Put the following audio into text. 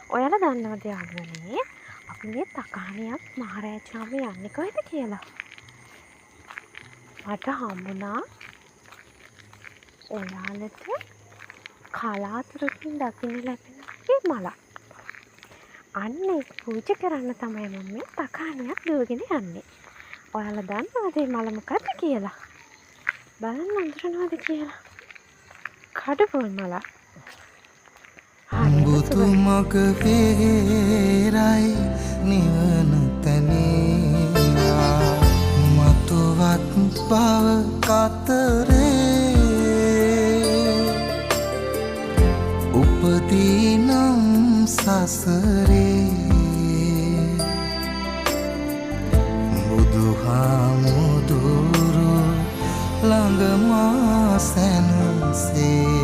ඔයාලා දන්නවද යාළුවනේ අපි මේ තකාණියක් මහරෑචාම යන්නේ කොහෙද කියලා? මට හම්බුණා ඔයාලට කලාතුරකින් දකින්න ලැබෙන මලක්. අන්න ඒක පූජා කරන්න තමයි මම මේ තකාණියක් දුවගෙන යන්නේ. ඔයාලා දන්නවද මේ මල මොකක්ද කියලා? බලන්න අඳුරනවද කියලා? කඩපොල් මලක්. බුදුමග වේරයි නිවන තැනීවා මතුවත් බව කතරේ උපදීනම් සසරේ බුදුහාමුදුරු ළඟ මා සැනසේ